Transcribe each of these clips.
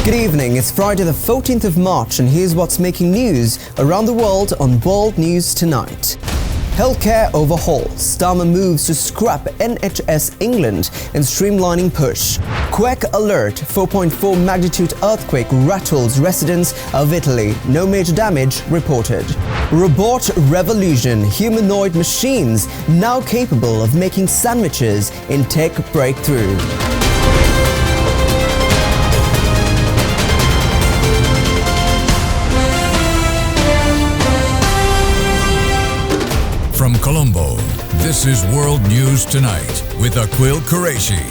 Good evening, it's Friday the 14th of March and here's what's making news around the world on World News Tonight. Healthcare overhaul. Starmer moves to scrap NHS England in streamlining push. Quake alert. 4.4 magnitude earthquake rattles residents of Italy. No major damage reported. Robot revolution. Humanoid machines now capable of making sandwiches in tech breakthrough. From Colombo, this is World News Tonight with Akhil Qureshi.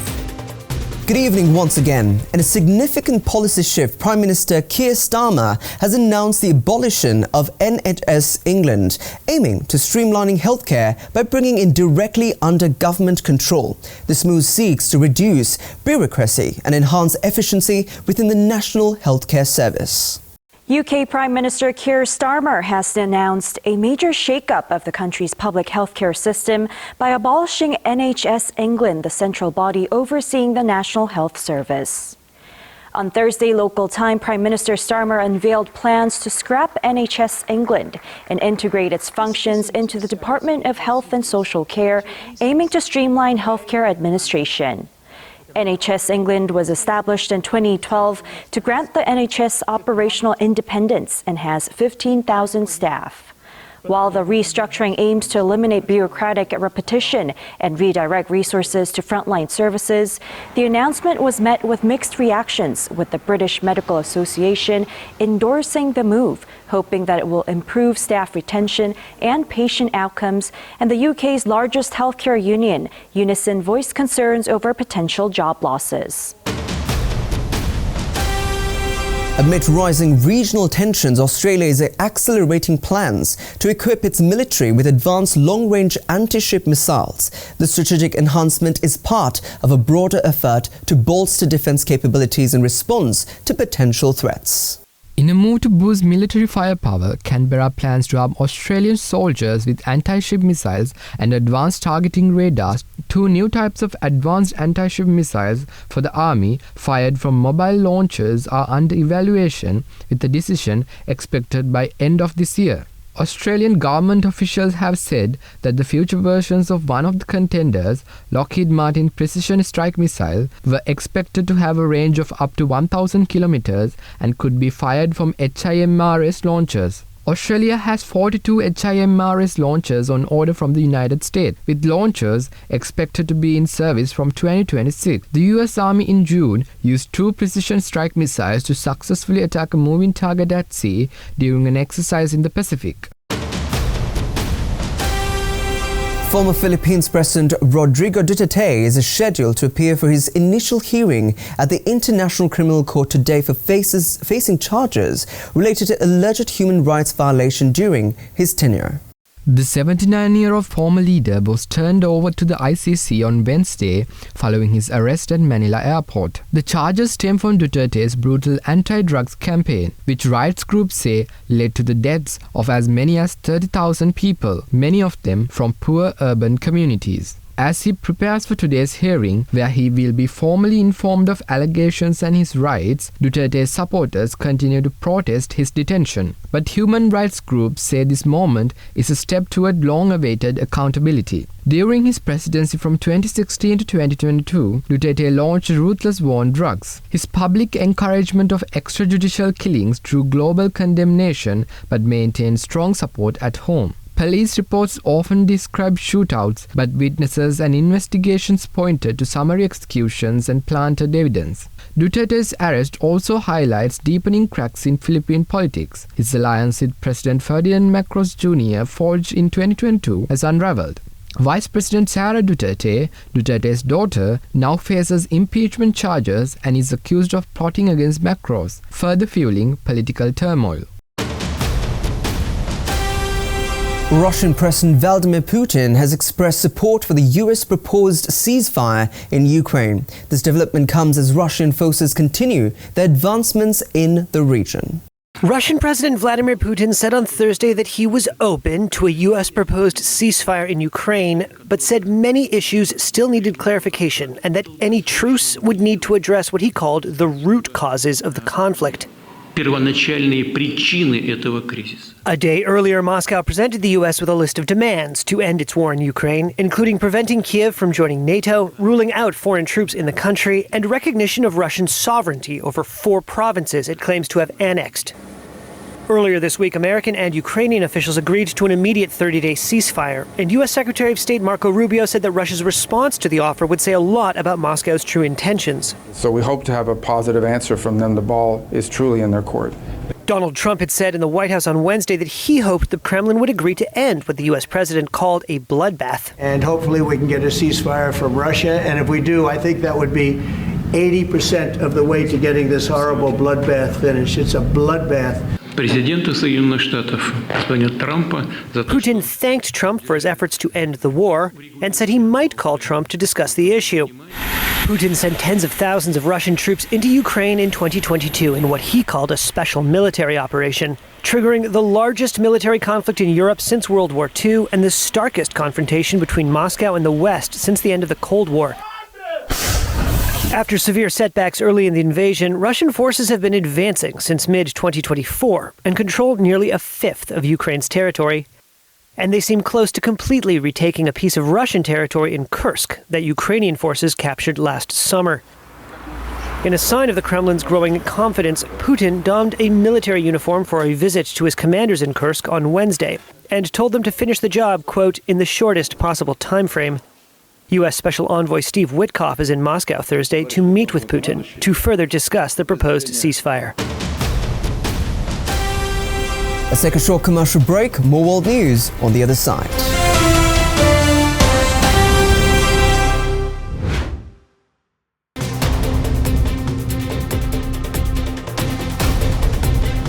Good evening once again. In a significant policy shift, Prime Minister Keir Starmer has announced the abolition of NHS England, aiming to streamlining healthcare by bringing it directly under government control. This move seeks to reduce bureaucracy and enhance efficiency within the National Healthcare Service. UK Prime Minister Keir Starmer has announced a major shake-up of the country's public healthcare system by abolishing NHS England, the central body overseeing the National Health Service. On Thursday local time, Prime Minister Starmer unveiled plans to scrap NHS England and integrate its functions into the Department of Health and Social Care, aiming to streamline healthcare administration. NHS England was established in 2012 to grant the NHS operational independence and has 15,000 staff. While the restructuring aims to eliminate bureaucratic repetition and redirect resources to frontline services, the announcement was met with mixed reactions, with the British Medical Association endorsing the move, hoping that it will improve staff retention and patient outcomes, and the UK's largest healthcare union, Unison, voiced concerns over potential job losses. Amid rising regional tensions, Australia is accelerating plans to equip its military with advanced long-range anti-ship missiles. The strategic enhancement is part of a broader effort to bolster defence capabilities in response to potential threats. In a move to boost military firepower, Canberra plans to arm Australian soldiers with anti-ship missiles and advanced targeting radars. Two new types of advanced anti-ship missiles for the Army, fired from mobile launchers, are under evaluation, with the decision expected by end of this year. Australian government officials have said that the future versions of one of the contenders, Lockheed Martin Precision Strike Missile, were expected to have a range of up to 1,000 kilometers and could be fired from HIMARS launchers. Australia has 42 HIMARS launchers on order from the United States, with launchers expected to be in service from 2026. The US Army in June used two precision strike missiles to successfully attack a moving target at sea during an exercise in the Pacific. Former Philippines President Rodrigo Duterte is scheduled to appear for his initial hearing at the International Criminal Court today for facing charges related to alleged human rights violation during his tenure. The 79-year-old former leader was turned over to the ICC on Wednesday following his arrest at Manila airport. The charges stem from Duterte's brutal anti-drugs campaign, which rights groups say led to the deaths of as many as 30,000 people, many of them from poor urban communities. As he prepares for today's hearing, where he will be formally informed of allegations and his rights, Duterte's supporters continue to protest his detention. But human rights groups say this moment is a step toward long-awaited accountability. During his presidency from 2016 to 2022, Duterte launched a ruthless war on drugs. His public encouragement of extrajudicial killings drew global condemnation but maintained strong support at home. Police reports often described shootouts, but witnesses and investigations pointed to summary executions and planted evidence. Duterte's arrest also highlights deepening cracks in Philippine politics. His alliance with President Ferdinand Marcos Jr., forged in 2022, has unraveled. Vice President Sara Duterte, Duterte's daughter, now faces impeachment charges and is accused of plotting against Marcos, further fueling political turmoil. Russian President Vladimir Putin has expressed support for the US proposed ceasefire in Ukraine. This development comes as Russian forces continue their advancements in the region. Russian President Vladimir Putin said on Thursday that he was open to a U.S. proposed ceasefire in Ukraine, but said many issues still needed clarification and that any truce would need to address what he called the root causes of the conflict. A day earlier, Moscow presented the U.S. with a list of demands to end its war in Ukraine, including preventing Kiev from joining NATO, ruling out foreign troops in the country, and recognition of Russian sovereignty over 4 provinces it claims to have annexed. Earlier this week, American and Ukrainian officials agreed to an immediate 30-day ceasefire, and U.S. Secretary of State Marco Rubio said that Russia's response to the offer would say a lot about Moscow's true intentions. So we hope to have a positive answer from them. The ball is truly in their court. Donald Trump had said in the White House on Wednesday that he hoped the Kremlin would agree to end what the U.S. president called a bloodbath. And hopefully we can get a ceasefire from Russia, and if we do, I think that would be 80% of the way to getting this horrible bloodbath finished. It's a bloodbath. Putin thanked Trump for his efforts to end the war and said he might call Trump to discuss the issue. Putin sent tens of thousands of Russian troops into Ukraine in 2022 in what he called a special military operation, triggering the largest military conflict in Europe since World War II and the starkest confrontation between Moscow and the West since the end of the Cold War. After severe setbacks early in the invasion, Russian forces have been advancing since mid-2024 and controlled nearly a fifth of Ukraine's territory. And they seem close to completely retaking a piece of Russian territory in Kursk that Ukrainian forces captured last summer. In a sign of the Kremlin's growing confidence, Putin donned a military uniform for a visit to his commanders in Kursk on Wednesday and told them to finish the job, quote, in the shortest possible time frame. U.S. Special Envoy Steve Witkoff is in Moscow Thursday to meet with Putin to further discuss the proposed ceasefire. Let's take a short commercial break. More world news on the other side.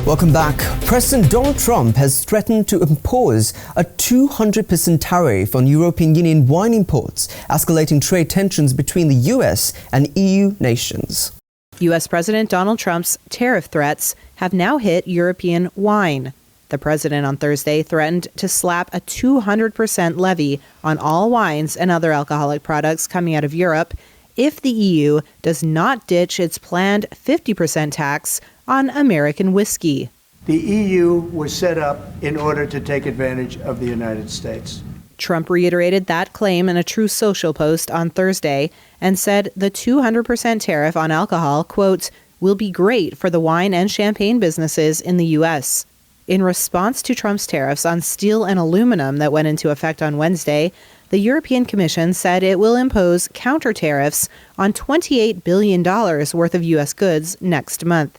Welcome back. President Donald Trump has threatened to impose a 200% tariff on European Union wine imports, escalating trade tensions between the US and EU nations. U.S. President Donald Trump's tariff threats have now hit European wine. The president on Thursday threatened to slap a 200% levy on all wines and other alcoholic products coming out of Europe if the EU does not ditch its planned 50% tax on American whiskey. The EU was set up in order to take advantage of the United States. Trump reiterated that claim in a Truth Social post on Thursday and said the 200% tariff on alcohol, quote, will be great for the wine and champagne businesses in the U.S. In response to Trump's tariffs on steel and aluminum that went into effect on Wednesday, the European Commission said it will impose counter tariffs on $28 billion worth of U.S. goods next month.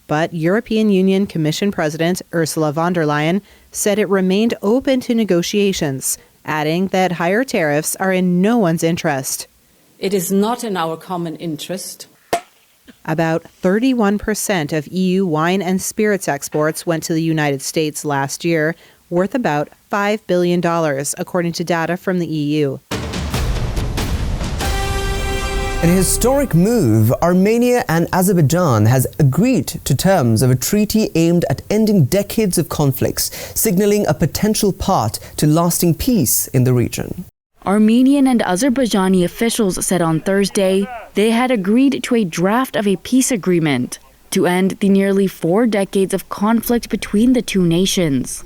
But European Union Commission President Ursula von der Leyen said it remained open to negotiations, adding that higher tariffs are in no one's interest. It is not in our common interest. About 31% of EU wine and spirits exports went to the United States last year, worth about $5 billion, according to data from the EU. In a historic move, Armenia and Azerbaijan has agreed to terms of a treaty aimed at ending decades of conflicts, signaling a potential path to lasting peace in the region. Armenian and Azerbaijani officials said on Thursday they had agreed to a draft of a peace agreement to end the nearly 4 decades of conflict between the two nations.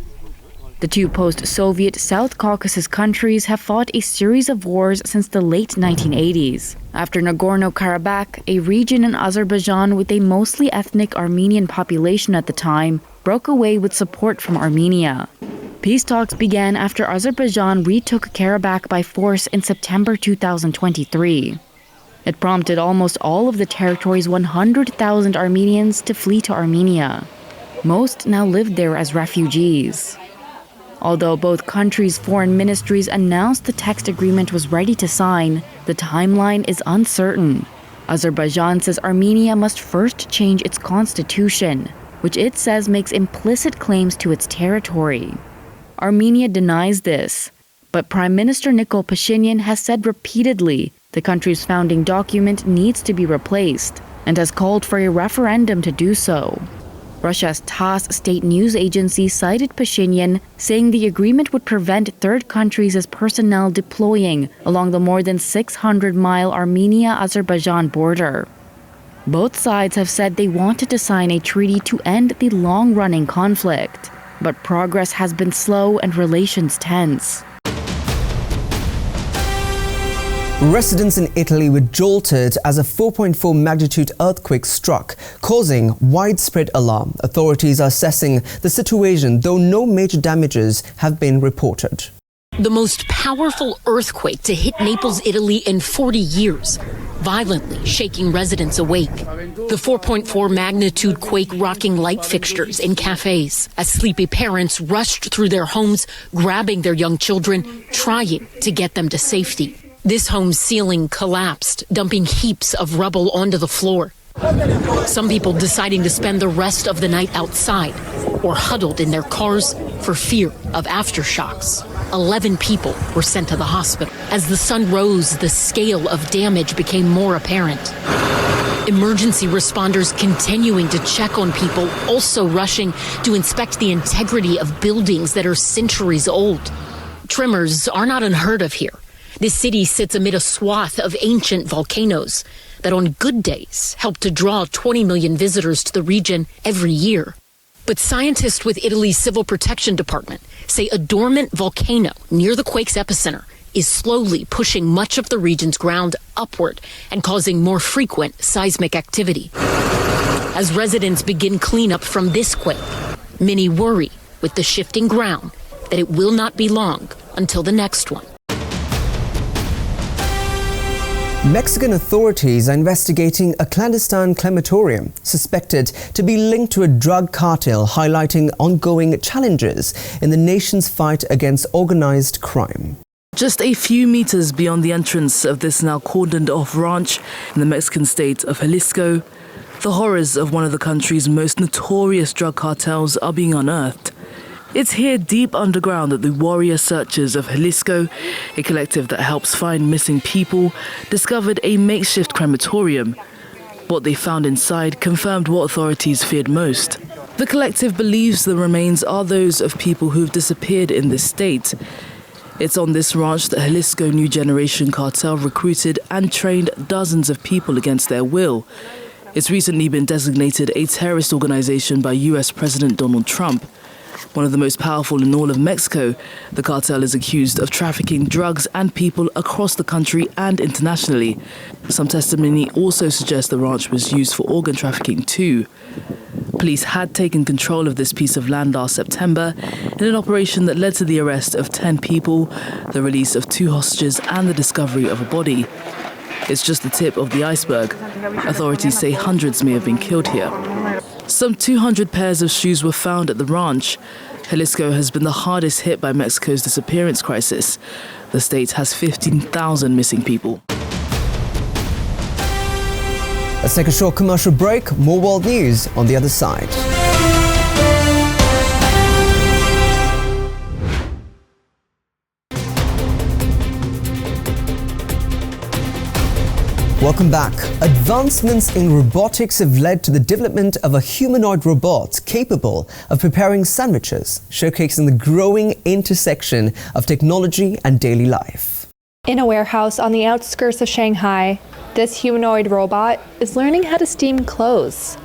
The two post-Soviet South Caucasus countries have fought a series of wars since the late 1980s. After Nagorno-Karabakh, a region in Azerbaijan with a mostly ethnic Armenian population at the time, broke away with support from Armenia. Peace talks began after Azerbaijan retook Karabakh by force in September 2023. It prompted almost all of the territory's 100,000 Armenians to flee to Armenia. Most now live there as refugees. Although both countries' foreign ministries announced the text agreement was ready to sign, the timeline is uncertain. Azerbaijan says Armenia must first change its constitution, which it says makes implicit claims to its territory. Armenia denies this, but Prime Minister Nikol Pashinyan has said repeatedly the country's founding document needs to be replaced and has called for a referendum to do so. Russia's TASS state news agency cited Pashinyan, saying the agreement would prevent third countries' personnel deploying along the more than 600-mile Armenia-Azerbaijan border. Both sides have said they wanted to sign a treaty to end the long-running conflict, but progress has been slow and relations tense. Residents in Italy were jolted as a 4.4 magnitude earthquake struck, causing widespread alarm. Authorities are assessing the situation, though no major damages have been reported. The most powerful earthquake to hit Naples, Italy in 40 years, violently shaking residents awake. The 4.4 magnitude quake rocking light fixtures in cafes as sleepy parents rushed through their homes, grabbing their young children, trying to get them to safety. This home's ceiling collapsed, dumping heaps of rubble onto the floor. Some people deciding to spend the rest of the night outside or huddled in their cars for fear of aftershocks. 11 people were sent to the hospital. As the sun rose, the scale of damage became more apparent. Emergency responders continuing to check on people, also rushing to inspect the integrity of buildings that are centuries old. Tremors are not unheard of here. This city sits amid a swath of ancient volcanoes that on good days help to draw 20 million visitors to the region every year. But scientists with Italy's Civil Protection Department say a dormant volcano near the quake's epicenter is slowly pushing much of the region's ground upward and causing more frequent seismic activity. As residents begin cleanup from this quake, many worry with the shifting ground that it will not be long until the next one. Mexican authorities are investigating a clandestine crematorium suspected to be linked to a drug cartel, highlighting ongoing challenges in the nation's fight against organized crime. Just a few meters beyond the entrance of this now cordoned-off ranch in the Mexican state of Jalisco, the horrors of one of the country's most notorious drug cartels are being unearthed. It's here deep underground that the Warrior Searchers of Jalisco, a collective that helps find missing people, discovered a makeshift crematorium. What they found inside confirmed what authorities feared most. The collective believes the remains are those of people who've disappeared in this state. It's on this ranch that Jalisco New Generation cartel recruited and trained dozens of people against their will. It's recently been designated a terrorist organization by US President Donald Trump. One of the most powerful in all of Mexico, the cartel is accused of trafficking drugs and people across the country and internationally. Some testimony also suggests the ranch was used for organ trafficking too. Police had taken control of this piece of land last September in an operation that led to the arrest of 10 people, the release of 2 hostages and the discovery of a body. It's just the tip of the iceberg. Authorities say hundreds may have been killed here. Some 200 pairs of shoes were found at the ranch. Jalisco has been the hardest hit by Mexico's disappearance crisis. The state has 15,000 missing people. Let's take a short commercial break. More world news on the other side. Welcome back. Advancements in robotics have led to the development of a humanoid robot capable of preparing sandwiches, showcasing the growing intersection of technology and daily life. In a warehouse on the outskirts of Shanghai, this humanoid robot is learning how to steam clothes.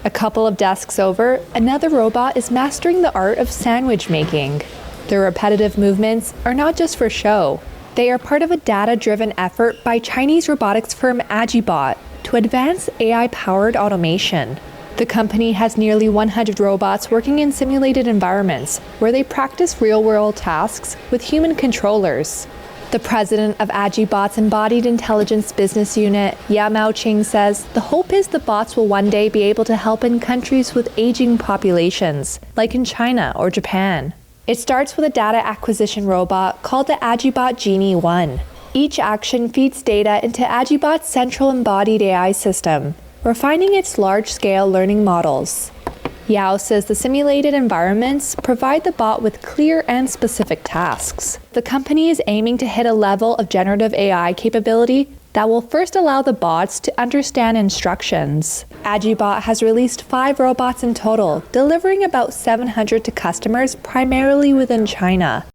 A couple of desks over, another robot is mastering the art of sandwich making. Their repetitive movements are not just for show. They are part of a data-driven effort by Chinese robotics firm Agibot to advance AI-powered automation. The company has nearly 100 robots working in simulated environments where they practice real-world tasks with human controllers. The president of Agibot's Embodied Intelligence Business Unit, Ya Maoqing, says the hope is the bots will one day be able to help in countries with aging populations, like in China or Japan. It starts with a data acquisition robot called the Agibot Genie 1. Each action feeds data into Agibot's central embodied AI system, refining its large-scale learning models. Yao says the simulated environments provide the bot with clear and specific tasks. The company is aiming to hit a level of generative AI capability that will first allow the bots to understand instructions. Agibot has released 5 robots in total, delivering about 700 to customers, primarily within China.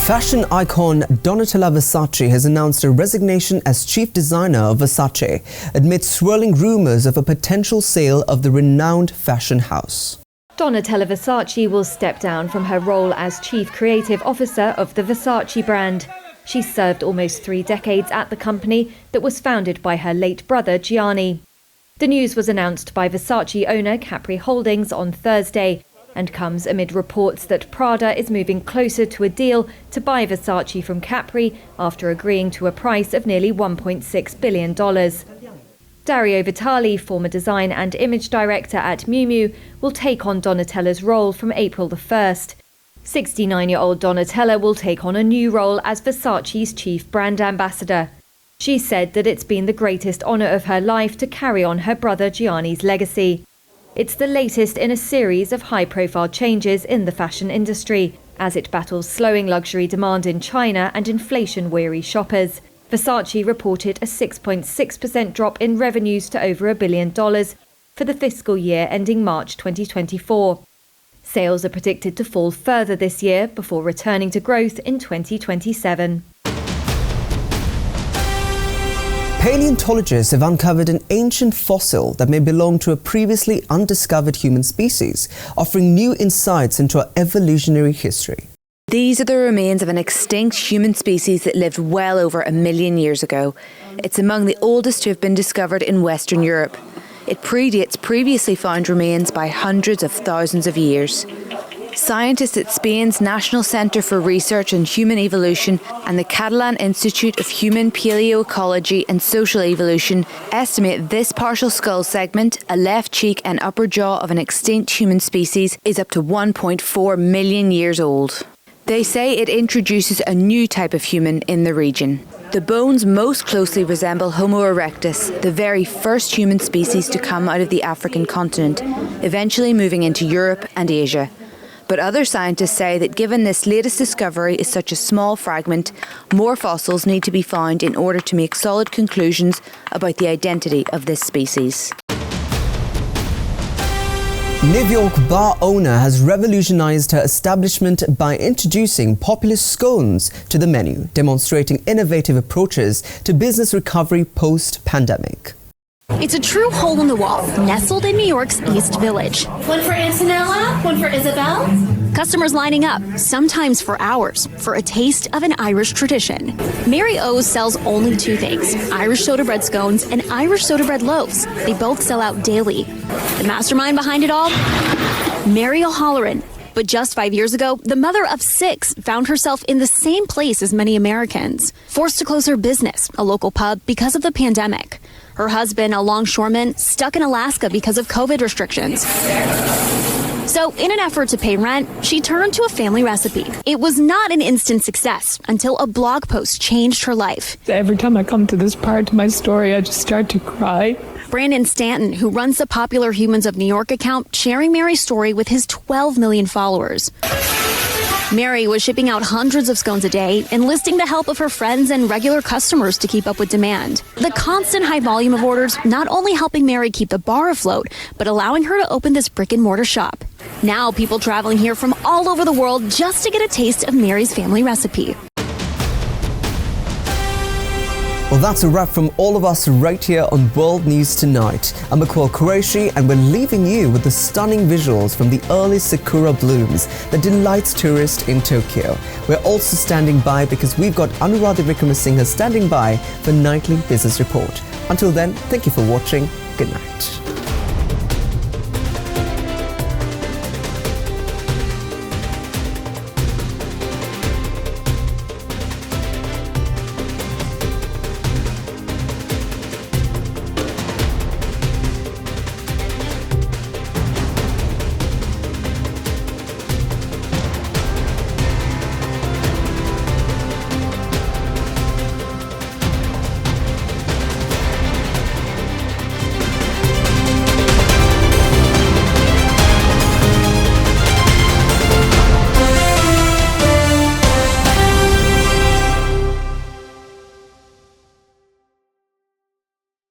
Fashion icon Donatella Versace has announced her resignation as chief designer of Versace, amid swirling rumors of a potential sale of the renowned fashion house. Donatella Versace will step down from her role as chief creative officer of the Versace brand. She served almost 3 decades at the company that was founded by her late brother Gianni. The news was announced by Versace owner Capri Holdings on Thursday, and comes amid reports that Prada is moving closer to a deal to buy Versace from Capri after agreeing to a price of nearly $1.6 billion. Dario Vitali, former design and image director at Miu Miu, will take on Donatella's role from April the 1st. 69-year-old Donatella will take on a new role as Versace's chief brand ambassador. She said that it's been the greatest honour of her life to carry on her brother Gianni's legacy. It's the latest in a series of high-profile changes in the fashion industry, as it battles slowing luxury demand in China and inflation-weary shoppers. Versace reported a 6.6% drop in revenues to over $1 billion for the fiscal year ending March 2024. Sales are predicted to fall further this year before returning to growth in 2027. Paleontologists have uncovered an ancient fossil that may belong to a previously undiscovered human species, offering new insights into our evolutionary history. These are the remains of an extinct human species that lived well over 1 million years ago. It's among the oldest to have been discovered in Western Europe. It predates previously found remains by hundreds of thousands of years. Scientists at Spain's National Centre for Research on Human Evolution and the Catalan Institute of Human Paleoecology and Social Evolution estimate this partial skull segment, a left cheek and upper jaw of an extinct human species, is up to 1.4 million years old. They say it introduces a new type of human in the region. The bones most closely resemble Homo erectus, the very first human species to come out of the African continent, eventually moving into Europe and Asia. But other scientists say that given this latest discovery is such a small fragment, more fossils need to be found in order to make solid conclusions about the identity of this species. New York bar owner has revolutionized her establishment by introducing popular scones to the menu, demonstrating innovative approaches to business recovery post-pandemic. It's a true hole in the wall, nestled in New York's East Village. One for Antonella, one for Isabel. Customers lining up, sometimes for hours, for a taste of an Irish tradition. Mary O's sells only 2 things, Irish soda bread scones and Irish soda bread loaves. They both sell out daily. The mastermind behind it all? Mary O'Halloran. But just 5 years ago, the mother of 6 found herself in the same place as many Americans, forced to close her business, a local pub, because of the pandemic. Her husband, a longshoreman, stuck in Alaska because of COVID restrictions. So, in an effort to pay rent, she turned to a family recipe. It was not an instant success until a blog post changed her life. Every time I come to this part of my story, I just start to cry. Brandon Stanton, who runs the popular Humans of New York account, sharing Mary's story with his 12 million followers. Mary was shipping out hundreds of scones a day, enlisting the help of her friends and regular customers to keep up with demand. The constant high volume of orders not only helping Mary keep the bar afloat, but allowing her to open this brick and mortar shop. Now people traveling here from all over the world just to get a taste of Mary's family recipe. Well, that's a wrap from all of us right here on World News Tonight. I'm Akwil Qureshi, and we're leaving you with the stunning visuals from the early sakura blooms that delights tourists in Tokyo. We're also standing by because we've got Anuradha Vikramasinghe standing by for Nightly Business Report. Until then, thank you for watching. Good night.